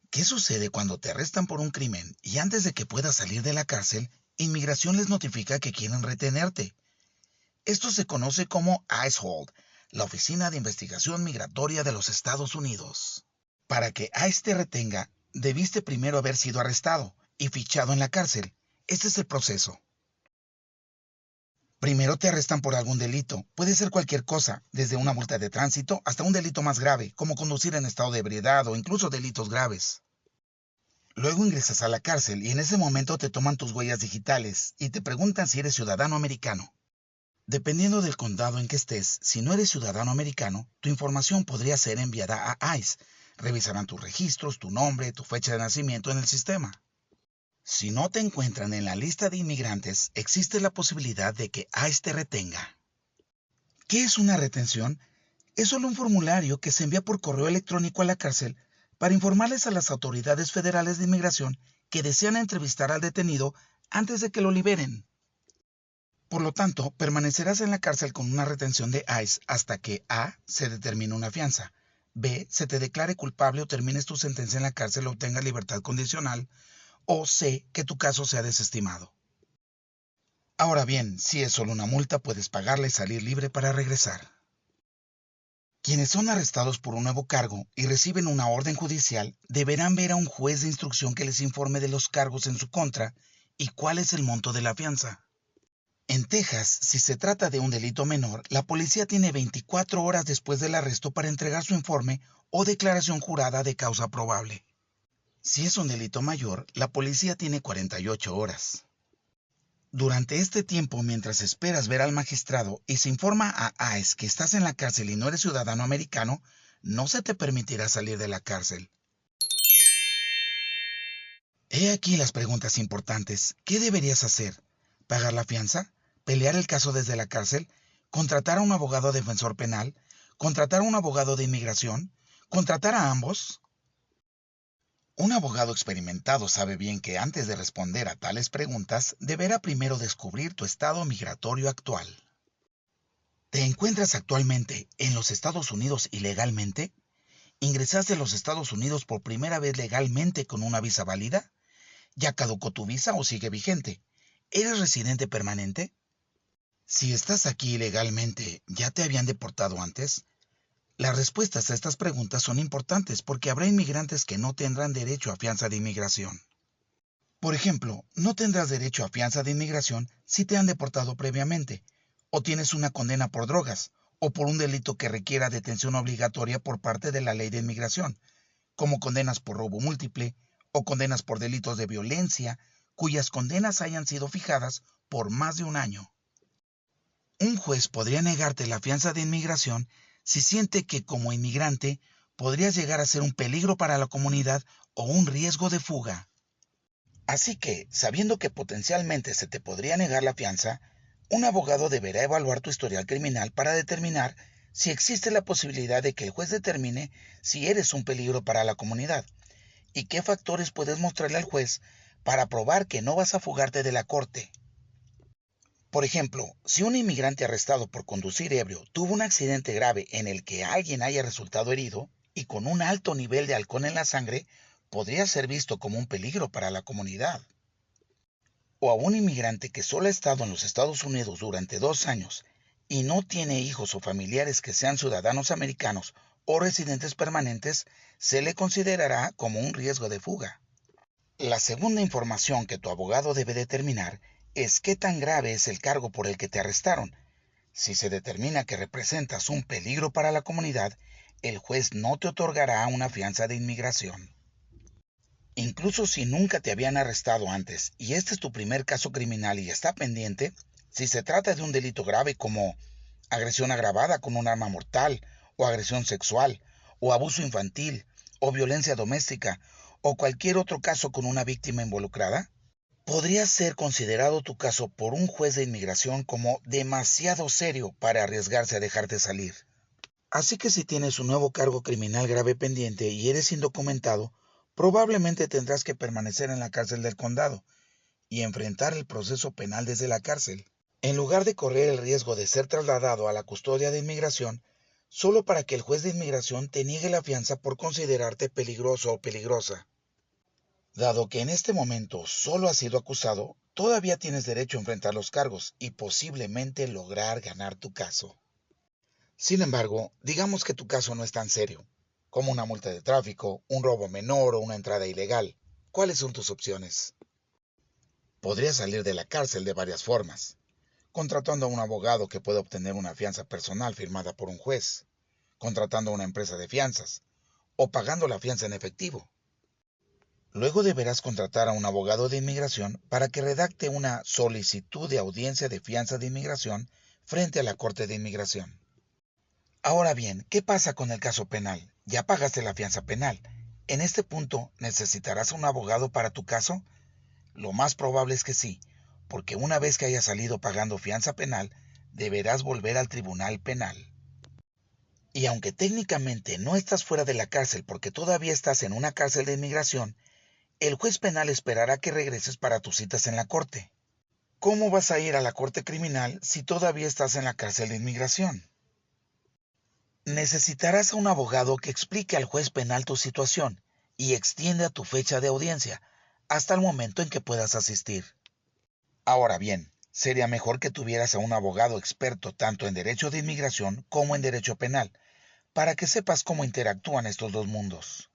¿Qué sucede cuando te arrestan por un crimen y antes de que puedas salir de la cárcel, Inmigración les notifica que quieren retenerte? Esto se conoce como ICE Hold, la Oficina de Investigación Migratoria de los Estados Unidos. Para que ICE te retenga, debiste primero haber sido arrestado y fichado en la cárcel. Este es el proceso. Primero te arrestan por algún delito. Puede ser cualquier cosa, desde una multa de tránsito hasta un delito más grave, como conducir en estado de ebriedad o incluso delitos graves. Luego ingresas a la cárcel y en ese momento te toman tus huellas digitales y te preguntan si eres ciudadano americano. Dependiendo del condado en que estés, si no eres ciudadano americano, tu información podría ser enviada a ICE. Revisarán tus registros, tu nombre, tu fecha de nacimiento en el sistema. Si no te encuentran en la lista de inmigrantes, existe la posibilidad de que ICE te retenga. ¿Qué es una retención? Es solo un formulario que se envía por correo electrónico a la cárcel para informarles a las autoridades federales de inmigración que desean entrevistar al detenido antes de que lo liberen. Por lo tanto, permanecerás en la cárcel con una retención de ICE hasta que A. se determine una fianza, B. se te declare culpable o termines tu sentencia en la cárcel o obtengas libertad condicional, o C. que tu caso sea desestimado. Ahora bien, si es solo una multa, puedes pagarla y salir libre para regresar. Quienes son arrestados por un nuevo cargo y reciben una orden judicial deberán ver a un juez de instrucción que les informe de los cargos en su contra y cuál es el monto de la fianza. En Texas, si se trata de un delito menor, la policía tiene 24 horas después del arresto para entregar su informe o declaración jurada de causa probable. Si es un delito mayor, la policía tiene 48 horas. Durante este tiempo, mientras esperas ver al magistrado y se informa a ICE que estás en la cárcel y no eres ciudadano americano, no se te permitirá salir de la cárcel. He aquí las preguntas importantes. ¿Qué deberías hacer? ¿Pagar la fianza? ¿Pelear el caso desde la cárcel? ¿Contratar a un abogado defensor penal? ¿Contratar a un abogado de inmigración? ¿Contratar a ambos? Un abogado experimentado sabe bien que antes de responder a tales preguntas, deberá primero descubrir tu estado migratorio actual. ¿Te encuentras actualmente en los Estados Unidos ilegalmente? ¿Ingresaste a los Estados Unidos por primera vez legalmente con una visa válida? ¿Ya caducó tu visa o sigue vigente? ¿Eres residente permanente? Si estás aquí ilegalmente, ¿ya te habían deportado antes? Las respuestas a estas preguntas son importantes porque habrá inmigrantes que no tendrán derecho a fianza de inmigración. Por ejemplo, no tendrás derecho a fianza de inmigración si te han deportado previamente, o tienes una condena por drogas, o por un delito que requiera detención obligatoria por parte de la ley de inmigración, como condenas por robo múltiple, o condenas por delitos de violencia, cuyas condenas hayan sido fijadas por más de un año. Un juez podría negarte la fianza de inmigración si siente que como inmigrante podrías llegar a ser un peligro para la comunidad o un riesgo de fuga. Así que, sabiendo que potencialmente se te podría negar la fianza, un abogado deberá evaluar tu historial criminal para determinar si existe la posibilidad de que el juez determine si eres un peligro para la comunidad y qué factores puedes mostrarle al juez para probar que no vas a fugarte de la corte. Por ejemplo, si un inmigrante arrestado por conducir ebrio tuvo un accidente grave en el que alguien haya resultado herido y con un alto nivel de alcohol en la sangre, podría ser visto como un peligro para la comunidad. O a un inmigrante que solo ha estado en los Estados Unidos durante 2 años y no tiene hijos o familiares que sean ciudadanos americanos o residentes permanentes, se le considerará como un riesgo de fuga. La segunda información que tu abogado debe determinar es qué tan grave es el cargo por el que te arrestaron. Si se determina que representas un peligro para la comunidad, el juez no te otorgará una fianza de inmigración. Incluso si nunca te habían arrestado antes y este es tu primer caso criminal y está pendiente, si se trata de un delito grave como agresión agravada con un arma mortal, o agresión sexual, o abuso infantil, o violencia doméstica, o cualquier otro caso con una víctima involucrada, podría ser considerado tu caso por un juez de inmigración como demasiado serio para arriesgarse a dejarte salir. Así que si tienes un nuevo cargo criminal grave pendiente y eres indocumentado, Probablemente tendrás que permanecer en la cárcel del condado y enfrentar el proceso penal desde la cárcel, en lugar de correr el riesgo de ser trasladado a la custodia de inmigración, solo para que el juez de inmigración te niegue la fianza por considerarte peligroso o peligrosa. Dado que en este momento solo has sido acusado, todavía tienes derecho a enfrentar los cargos y posiblemente lograr ganar tu caso. Sin embargo, digamos que tu caso no es tan serio, como una multa de tráfico, un robo menor o una entrada ilegal. ¿Cuáles son tus opciones? Podrías salir de la cárcel de varias formas: contratando a un abogado que pueda obtener una fianza personal firmada por un juez, contratando a una empresa de fianzas, o pagando la fianza en efectivo. Luego deberás contratar a un abogado de inmigración para que redacte una solicitud de audiencia de fianza de inmigración frente a la Corte de Inmigración. Ahora bien, ¿qué pasa con el caso penal? Ya pagaste la fianza penal. En este punto, ¿necesitarás un abogado para tu caso? Lo más probable es que sí, porque una vez que hayas salido pagando fianza penal, deberás volver al tribunal penal. Y aunque técnicamente no estás fuera de la cárcel porque todavía estás en una cárcel de inmigración, el juez penal esperará que regreses para tus citas en la corte. ¿Cómo vas a ir a la corte criminal si todavía estás en la cárcel de inmigración? Necesitarás a un abogado que explique al juez penal tu situación y extienda tu fecha de audiencia hasta el momento en que puedas asistir. Ahora bien, sería mejor que tuvieras a un abogado experto tanto en derecho de inmigración como en derecho penal, para que sepas cómo interactúan estos dos mundos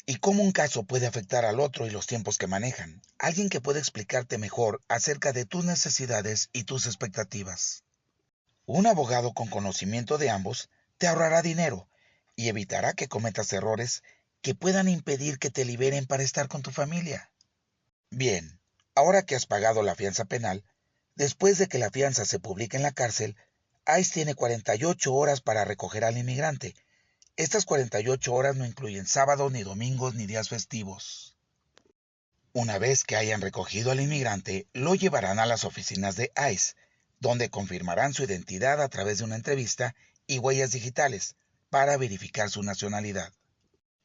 y cómo un caso puede afectar al otro y los tiempos que manejan. Alguien que pueda explicarte mejor acerca de tus necesidades y tus expectativas. Un abogado con conocimiento de ambos te ahorrará dinero y evitará que cometas errores que puedan impedir que te liberen para estar con tu familia. Bien, ahora que has pagado la fianza penal, después de que la fianza se publique en la cárcel, ICE tiene 48 horas para recoger al inmigrante. Estas 48 horas no incluyen sábados, ni domingos, ni días festivos. Una vez que hayan recogido al inmigrante, lo llevarán a las oficinas de ICE, donde confirmarán su identidad a través de una entrevista y huellas digitales para verificar su nacionalidad.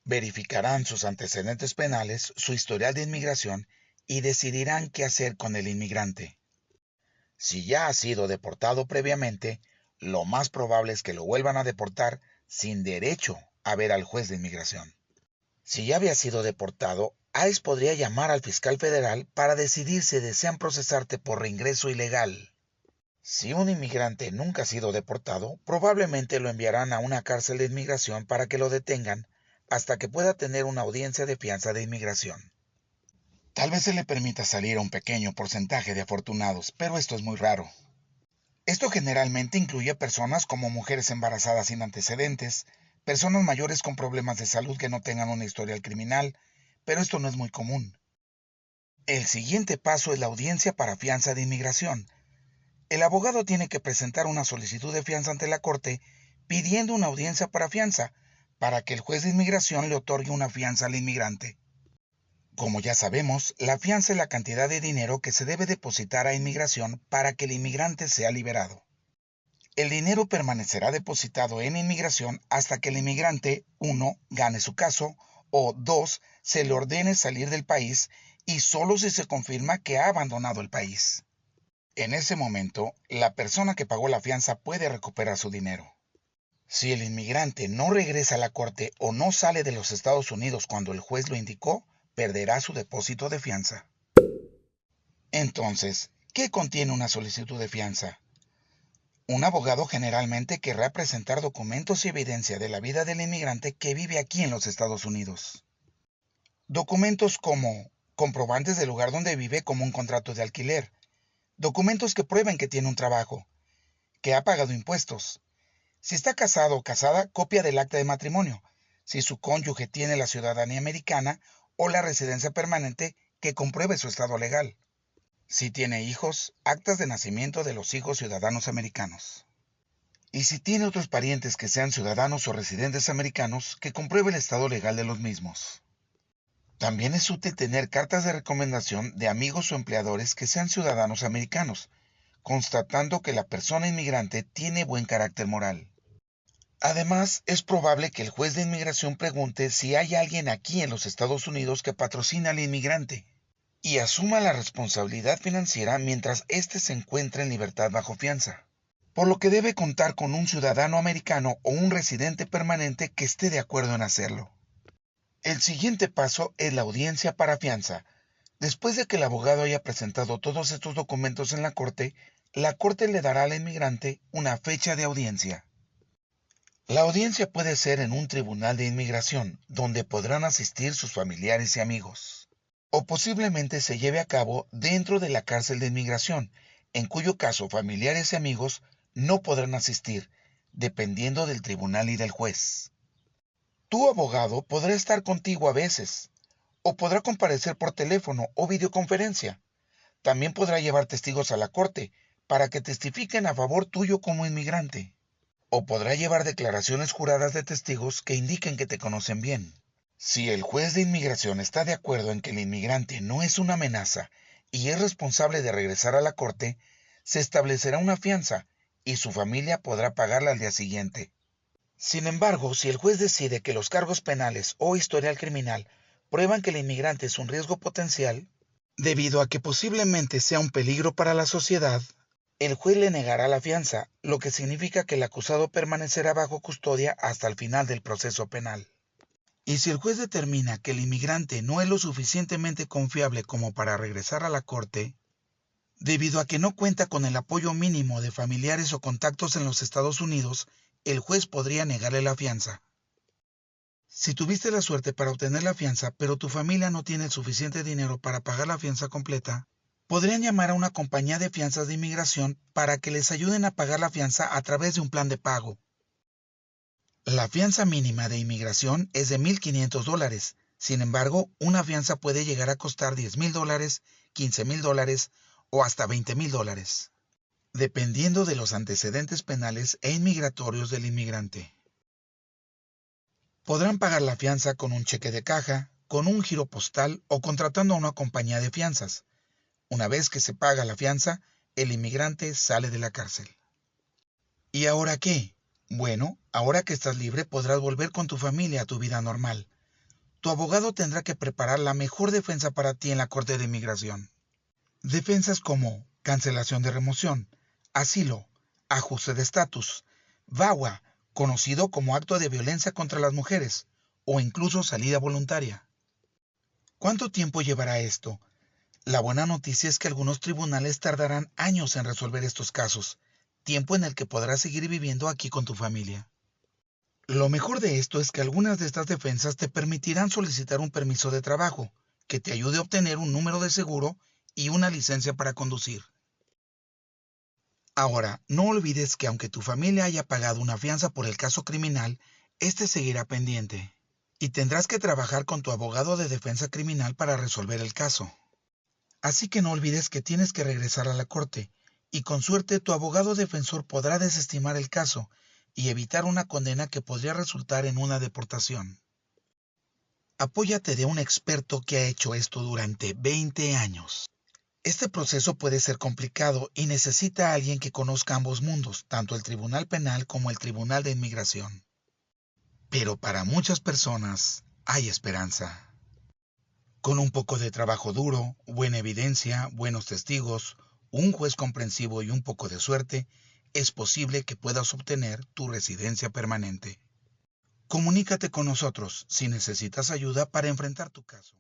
Verificarán sus antecedentes penales, su historial de inmigración y decidirán qué hacer con el inmigrante. Si ya ha sido deportado previamente, lo más probable es que lo vuelvan a deportar sin derecho a ver al juez de inmigración. Si ya había sido deportado, ICE podría llamar al fiscal federal para decidir si desean procesarte por reingreso ilegal. Si un inmigrante nunca ha sido deportado, probablemente lo enviarán a una cárcel de inmigración para que lo detengan hasta que pueda tener una audiencia de fianza de inmigración. Tal vez se le permita salir a un pequeño porcentaje de afortunados, pero esto es muy raro. Esto generalmente incluye a personas como mujeres embarazadas sin antecedentes, personas mayores con problemas de salud que no tengan una historial criminal, pero esto no es muy común. El siguiente paso es la audiencia para fianza de inmigración. El abogado tiene que presentar una solicitud de fianza ante la corte pidiendo una audiencia para fianza, para que el juez de inmigración le otorgue una fianza al inmigrante. Como ya sabemos, la fianza es la cantidad de dinero que se debe depositar a inmigración para que el inmigrante sea liberado. El dinero permanecerá depositado en inmigración hasta que el inmigrante, 1, gane su caso, o 2, se le ordene salir del país, y solo si se confirma que ha abandonado el país. En ese momento, la persona que pagó la fianza puede recuperar su dinero. Si el inmigrante no regresa a la corte o no sale de los Estados Unidos cuando el juez lo indicó, perderá su depósito de fianza. Entonces, ¿qué contiene una solicitud de fianza? Un abogado generalmente querrá presentar documentos y evidencia de la vida del inmigrante que vive aquí en los Estados Unidos. Documentos como comprobantes del lugar donde vive, como un contrato de alquiler, documentos que prueben que tiene un trabajo, que ha pagado impuestos. Si está casado o casada, copia del acta de matrimonio. Si su cónyuge tiene la ciudadanía americana o la residencia permanente, que compruebe su estado legal. Si tiene hijos, actas de nacimiento de los hijos ciudadanos americanos. Y si tiene otros parientes que sean ciudadanos o residentes americanos, que compruebe el estado legal de los mismos. También es útil tener cartas de recomendación de amigos o empleadores que sean ciudadanos americanos, constatando que la persona inmigrante tiene buen carácter moral. Además, es probable que el juez de inmigración pregunte si hay alguien aquí en los Estados Unidos que patrocina al inmigrante y asuma la responsabilidad financiera mientras éste se encuentre en libertad bajo fianza, por lo que debe contar con un ciudadano americano o un residente permanente que esté de acuerdo en hacerlo. El siguiente paso es la audiencia para fianza. Después de que el abogado haya presentado todos estos documentos en la corte le dará al inmigrante una fecha de audiencia. La audiencia puede ser en un tribunal de inmigración, donde podrán asistir sus familiares y amigos, o posiblemente se lleve a cabo dentro de la cárcel de inmigración, en cuyo caso familiares y amigos no podrán asistir, dependiendo del tribunal y del juez. Tu abogado podrá estar contigo a veces, o podrá comparecer por teléfono o videoconferencia. También podrá llevar testigos a la corte para que testifiquen a favor tuyo como inmigrante. O podrá llevar declaraciones juradas de testigos que indiquen que te conocen bien. Si el juez de inmigración está de acuerdo en que el inmigrante no es una amenaza y es responsable de regresar a la corte, se establecerá una fianza y su familia podrá pagarla al día siguiente. Sin embargo, si el juez decide que los cargos penales o historial criminal prueban que el inmigrante es un riesgo potencial, debido a que posiblemente sea un peligro para la sociedad, el juez le negará la fianza, lo que significa que el acusado permanecerá bajo custodia hasta el final del proceso penal. Y si el juez determina que el inmigrante no es lo suficientemente confiable como para regresar a la corte, debido a que no cuenta con el apoyo mínimo de familiares o contactos en los Estados Unidos, el juez podría negarle la fianza. Si tuviste la suerte para obtener la fianza, pero tu familia no tiene el suficiente dinero para pagar la fianza completa, podrían llamar a una compañía de fianzas de inmigración para que les ayuden a pagar la fianza a través de un plan de pago. La fianza mínima de inmigración es de $1,500. Sin embargo, una fianza puede llegar a costar $10,000, $15,000 o hasta $20,000, dependiendo de los antecedentes penales e inmigratorios del inmigrante. Podrán pagar la fianza con un cheque de caja, con un giro postal o contratando a una compañía de fianzas. Una vez que se paga la fianza, el inmigrante sale de la cárcel. ¿Y ahora qué? Bueno, ahora que estás libre podrás volver con tu familia a tu vida normal. Tu abogado tendrá que preparar la mejor defensa para ti en la Corte de Inmigración. Defensas como cancelación de remoción, asilo, ajuste de estatus, VAWA, conocido como acto de violencia contra las mujeres, o incluso salida voluntaria. ¿Cuánto tiempo llevará esto? La buena noticia es que algunos tribunales tardarán años en resolver estos casos, tiempo en el que podrás seguir viviendo aquí con tu familia. Lo mejor de esto es que algunas de estas defensas te permitirán solicitar un permiso de trabajo, que te ayude a obtener un número de seguro y una licencia para conducir. Ahora, no olvides que aunque tu familia haya pagado una fianza por el caso criminal, este seguirá pendiente, y tendrás que trabajar con tu abogado de defensa criminal para resolver el caso. Así que no olvides que tienes que regresar a la corte, y con suerte tu abogado defensor podrá desestimar el caso y evitar una condena que podría resultar en una deportación. Apóyate de un experto que ha hecho esto durante 20 años. Este proceso puede ser complicado y necesita a alguien que conozca ambos mundos, tanto el Tribunal Penal como el Tribunal de Inmigración. Pero para muchas personas hay esperanza. Con un poco de trabajo duro, buena evidencia, buenos testigos, un juez comprensivo y un poco de suerte, es posible que puedas obtener tu residencia permanente. Comunícate con nosotros si necesitas ayuda para enfrentar tu caso.